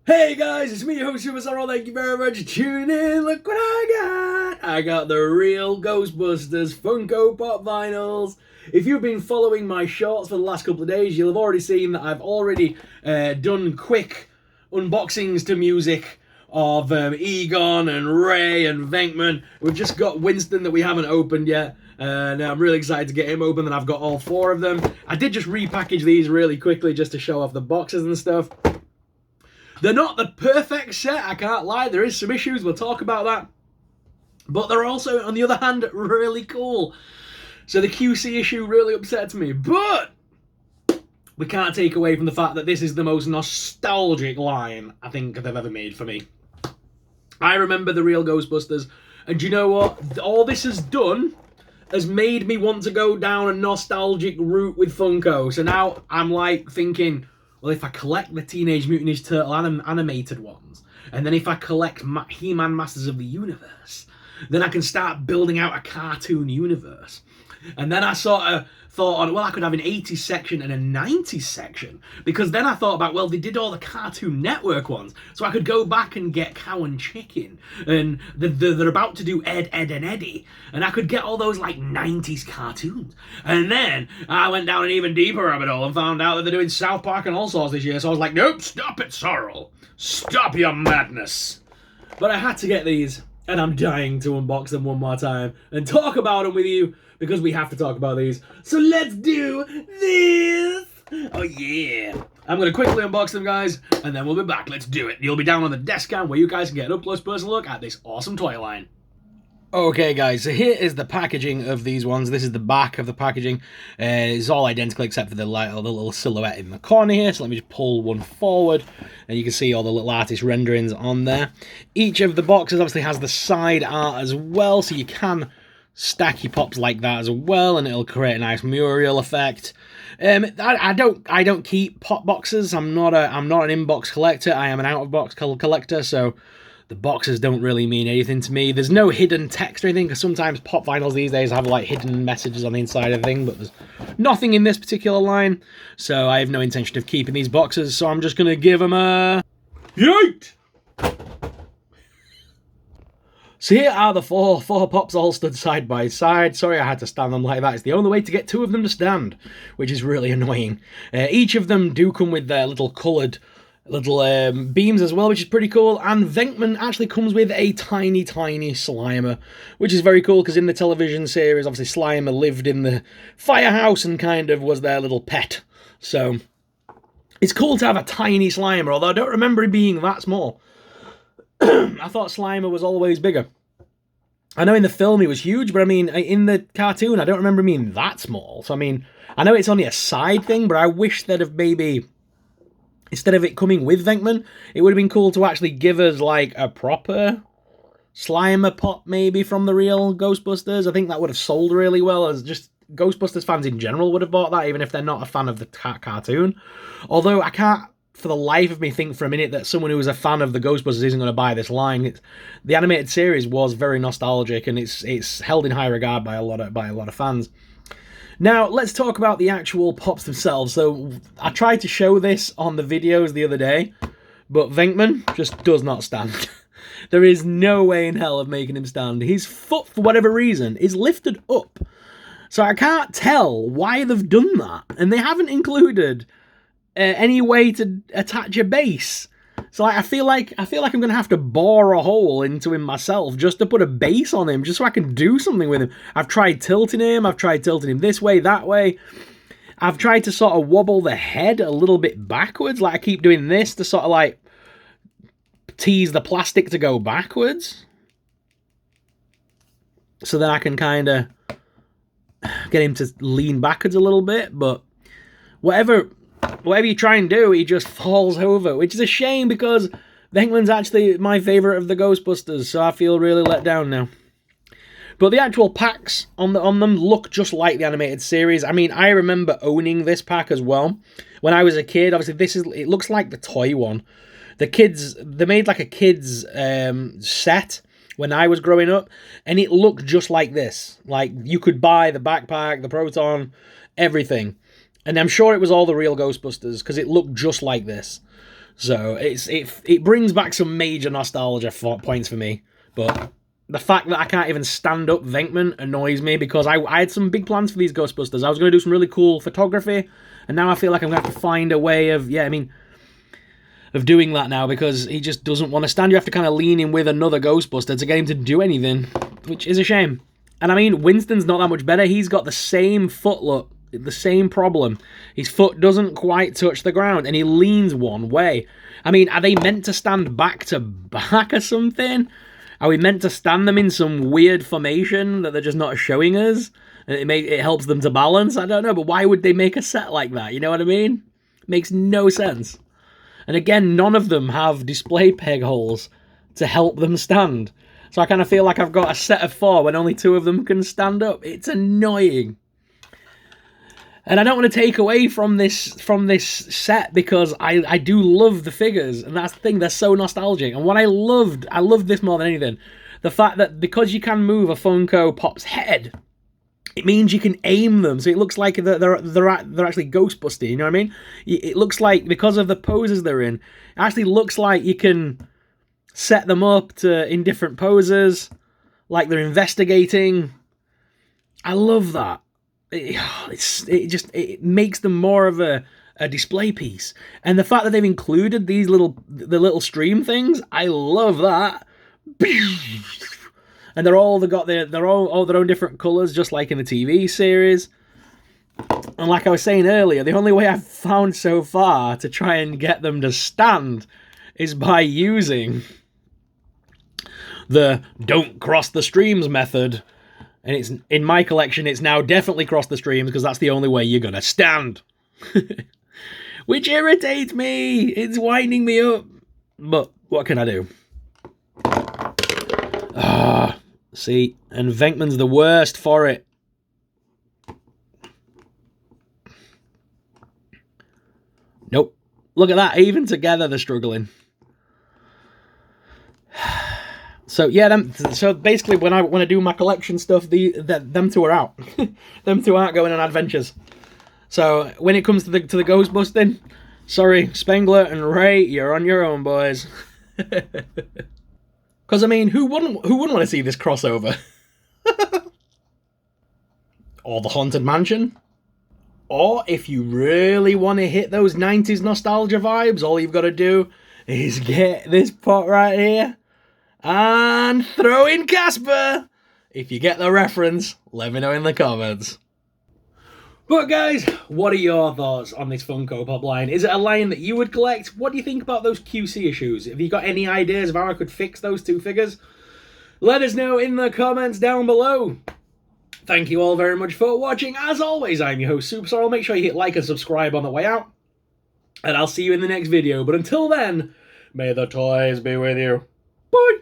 Hey guys, it's me, your host SuperSorrell. Thank you very much for tuning in. Look what I got! I got the real Ghostbusters Funko Pop vinyls. If you've been following my shorts for the last couple of days, you'll have already seen that I've already done quick unboxings to music of Egon and Ray and Venkman. We've just got Winston that we haven't opened yet. And I'm really excited to get him open, and I've got all four of them. I did just repackage these really quickly just to show off the boxes and stuff. They're not the perfect set, I can't lie. There is some issues, we'll talk about that. But they're also, on the other hand, really cool. So the QC issue really upsets me. But we can't take away from the fact that this is the most nostalgic line I think they've ever made for me. I remember the real Ghostbusters. And do you know what? All this has done has made me want to go down a nostalgic route with Funko. So now I'm like thinking, well, if I collect the Teenage Mutant Ninja Turtle animated ones, and then if I collect He-Man Masters of the Universe, then I can start building out a cartoon universe. And then I sort of thought, well, I could have an 80s section and a 90s section. Because then I thought about, well, they did all the Cartoon Network ones. So I could go back and get Cow and Chicken. And they're about to do Ed, Ed and Eddie. And I could get all those, like, 90s cartoons. And then I went down an even deeper rabbit hole and found out that they're doing South Park and all sorts this year. So I was like, nope, stop it, Sorrell. Stop your madness. But I had to get these. And I'm dying to unbox them one more time and talk about them with you, because we have to talk about these. So let's do this! Oh yeah! I'm going to quickly unbox them, guys, and then we'll be back. Let's do it. You'll be down on the desk cam where you guys can get an up-close personal look at this awesome toy line. Okay guys, so here is the packaging of these ones. This is the back of the packaging. It's all identical except for the little silhouette in the corner here. So let me just pull one forward and you can see all the little artist renderings on there. Each of the boxes obviously has the side art as well, so you can stack your pops like that as well, and it'll create a nice mural effect. I don't keep pop boxes. I'm not an in-box collector. I am an out-of-box collector, so the boxes don't really mean anything to me. There's no hidden text or anything, because sometimes pop vinyls these days have like hidden messages on the inside of the thing, but there's nothing in this particular line, so I have no intention of keeping these boxes, so I'm just going to give them a yeet! So here are the four pops all stood side by side. Sorry I had to stand them like that. It's the only way to get two of them to stand, which is really annoying. Each of them do come with their little coloured beams as well, which is pretty cool. And Venkman actually comes with a tiny Slimer, which is very cool, because in the television series, obviously Slimer lived in the firehouse and kind of was their little pet. So it's cool to have a tiny Slimer, although I don't remember him being that small. I thought Slimer was always bigger. I know in the film he was huge, but I mean, in the cartoon, I don't remember him being that small. So I mean, I know it's only a side thing, but I wish they'd have maybe, instead of it coming with Venkman, it would have been cool to actually give us like a proper Slimer pop maybe from the real Ghostbusters. I think that would have sold really well, as just Ghostbusters fans in general would have bought that, even if they're not a fan of the cartoon. Although I can't for the life of me think for a minute that someone who was a fan of the Ghostbusters isn't going to buy this line. The animated series was very nostalgic, and it's held in high regard by a lot of fans. Now, let's talk about the actual pops themselves. So, I tried to show this on the videos the other day, but Venkman just does not stand. There is no way in hell of making him stand. His foot, for whatever reason, is lifted up. So I can't tell why they've done that. And they haven't included any way to attach a base. So like, I feel like I'm going to have to bore a hole into him myself just to put a base on him, just so I can do something with him. I've tried tilting him. I've tried tilting him this way, that way. I've tried to sort of wobble the head a little bit backwards. Like I keep doing this to sort of like tease the plastic to go backwards. So then I can kind of get him to lean backwards a little bit. But whatever you try and do, he just falls over, which is a shame, because Venkman's actually my favourite of the Ghostbusters, so I feel really let down now. But the actual packs on them look just like the animated series. I mean, I remember owning this pack as well when I was a kid. Obviously, it looks like the toy one. They made like a kids set when I was growing up, and it looked just like this. Like, you could buy the backpack, the proton, everything. And I'm sure it was all the real Ghostbusters, because it looked just like this. So it brings back some major nostalgia points for me. But the fact that I can't even stand up Venkman annoys me, because I had some big plans for these Ghostbusters. I was going to do some really cool photography, and now I feel like I'm going to have to find a way of, of doing that now, because he just doesn't want to stand. You have to kind of lean in with another Ghostbuster to get him to do anything, which is a shame. And I mean, Winston's not that much better. He's got the same foot look, the same problem. His foot doesn't quite touch the ground, and he leans one way. I mean, are they meant to stand back to back or something? Are we meant to stand them in some weird formation that they're just not showing us? And it helps them to balance? I don't know, but why would they make a set like that? You know what I mean? It makes no sense. And again, none of them have display peg holes to help them stand. So I kind of feel like I've got a set of 4 when only 2 of them can stand up. It's annoying. And I don't want to take away from this set, because I do love the figures, and that's the thing, they're so nostalgic. And what I loved this more than anything, the fact that because you can move a Funko Pop's head, it means you can aim them, so it looks like they're actually Ghostbusty, you know what I mean? It looks like, because of the poses they're in, it actually looks like you can set them up in different poses, like they're investigating. I love that. It makes them more of a display piece. And the fact that they've included the little stream things, I love that. And they're all their own different colours, just like in the TV series. And like I was saying earlier, the only way I've found so far to try and get them to stand is by using the don't cross the streams method. And it's in my collection, it's now definitely crossed the streams, because that's the only way you're going to stand. Which irritates me. It's winding me up. But what can I do? See, and Venkman's the worst for it. Nope. Look at that. Even together, they're struggling. So yeah, so basically, when I do my collection stuff, them 2 are out. Them 2 aren't going on adventures. So when it comes to the Ghostbusting, sorry, Spengler and Ray, you're on your own, boys. Because I mean, who wouldn't want to see this crossover? Or the Haunted Mansion? Or if you really want to hit those 90s nostalgia vibes, all you've got to do is get this pot right here and throw in Casper. If you get the reference, let me know in the comments. But guys, what are your thoughts on this Funko Pop line? Is it a line that you would collect? What do you think about those QC issues? Have you got any ideas of how I could fix those 2 figures? Let us know in the comments down below. Thank you all very much for watching. As always, I'm your host, SuperSorrell. Make sure you hit like and subscribe on the way out. And I'll see you in the next video. But until then, may the toys be with you. Bye!